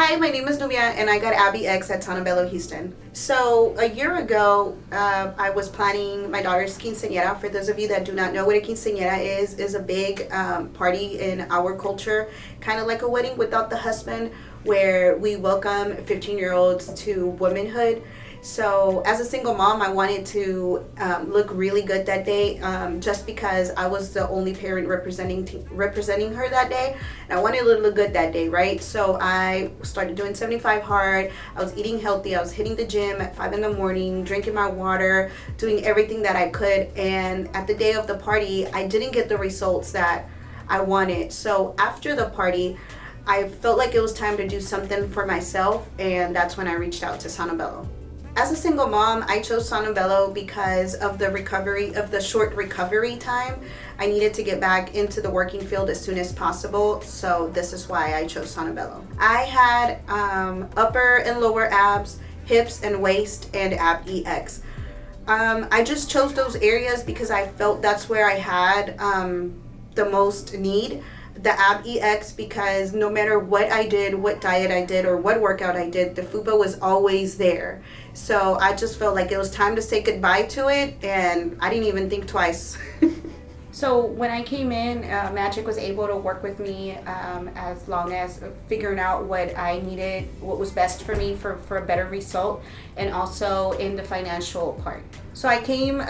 Hi, my name is Nubia and I got AbEX at Sono Bello Houston. So a year ago, I was planning my daughter's quinceañera. For those of you that do not know what a quinceañera is a big party in our culture, kind of like a wedding without the husband, where we welcome 15-year-olds to womanhood. So as a single mom, I wanted to look really good that day, just because I was the only parent representing her that day, and I wanted to look good that day, right? So I started doing 75 hard. I was eating healthy. I was hitting the gym at 5 in the morning, drinking my water, doing everything that I could. And at the day of the party, I didn't get the results that I wanted. So after the party, I felt like it was time to do something for myself, and that's when I reached out to Sono Bello. As a single mom, I chose Sono Bello because of the short recovery time. I needed to get back into the working field as soon as possible, so this is why I chose Sono Bello. I had upper and lower abs, hips and waist, and AbEX. I just chose those areas because I felt that's where I had the most need. The AbEX, because no matter what I did, what diet I did, or what workout I did, the fupa was always there. So I just felt like it was time to say goodbye to it, and I didn't even think twice. So when I came in, Magic was able to work with me as long as figuring out what I needed, what was best for me for a better result, and also in the financial part. So I came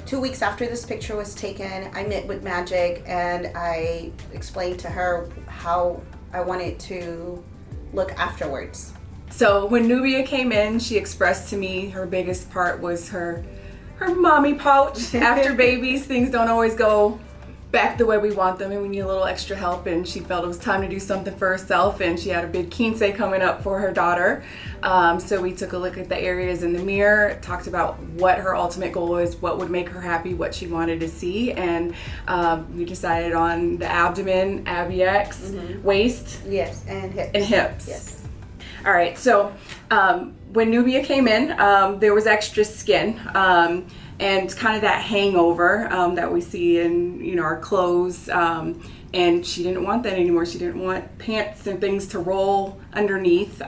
2 weeks after this picture was taken. I met with Magic and I explained to her how I wanted to look afterwards. So when Nubia came in, she expressed to me her biggest part was her mommy pouch. After babies, things don't always go back the way we want them, and we need a little extra help, and she felt it was time to do something for herself, and she had a big quince coming up for her daughter. So we took a look at the areas in the mirror, talked about what her ultimate goal is, what would make her happy, what she wanted to see, and we decided on the abdomen, AbEX, waist, yes, and hips. Yes. All right, so when Nubia came in, there was extra skin and kind of that hangover that we see in our clothes, and she didn't want that anymore. She didn't want pants and things to roll underneath.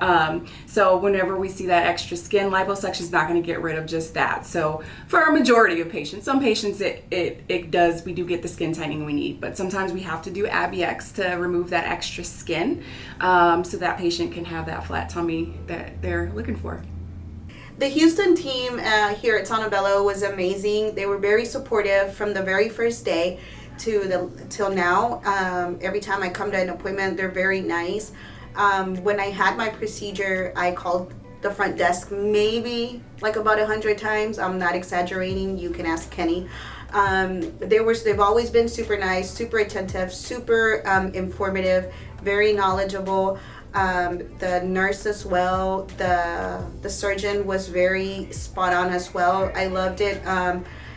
So whenever we see that extra skin, liposuction is not going to get rid of just that. So for a majority of patients, some patients it does, we do get the skin tightening we need, but sometimes we have to do AbEX to remove that extra skin, so that patient can have that flat tummy that they're looking for. The Houston team here at Sono Bello was amazing. They were very supportive from the very first day till now. Every time I come to an appointment, they're very nice. When I had my procedure, I called the front desk maybe like about 100 times. I'm not exaggerating. You can ask Kenny. They've always been super nice, super attentive, super informative, very knowledgeable. The nurse as well, the surgeon was very spot on as well. I loved it.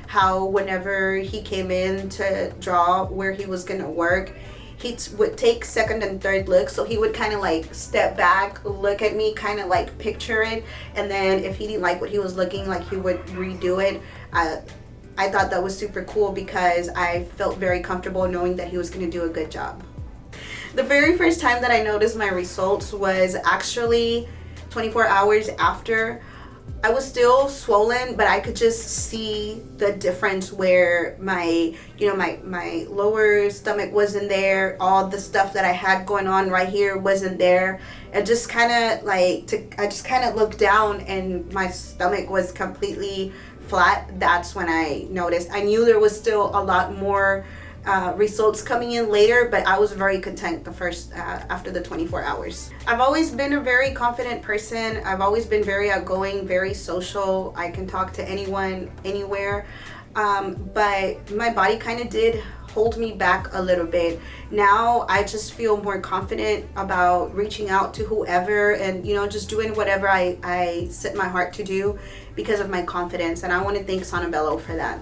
How whenever he came in to draw where he was gonna work, he would take second and third looks. So he would kind of like step back, look at me, kind of like picture it, and then if he didn't like what he was looking like, he would redo it. I thought that was super cool because I felt very comfortable knowing that he was gonna do a good job. The very first time that I noticed my results was actually 24 hours after. I was still swollen, but I could just see the difference where my lower stomach wasn't there. All the stuff that I had going on right here wasn't there. I just kind of looked down and my stomach was completely flat. That's when I noticed. I knew there was still a lot more results coming in later, but I was very content after the 24 hours. I've always been a very confident person. I've always been very outgoing, very social. I can talk to anyone, anywhere. But my body kind of did hold me back a little bit. Now I just feel more confident about reaching out to whoever and just doing whatever I set my heart to do because of my confidence, and I want to thank Sono Bello for that.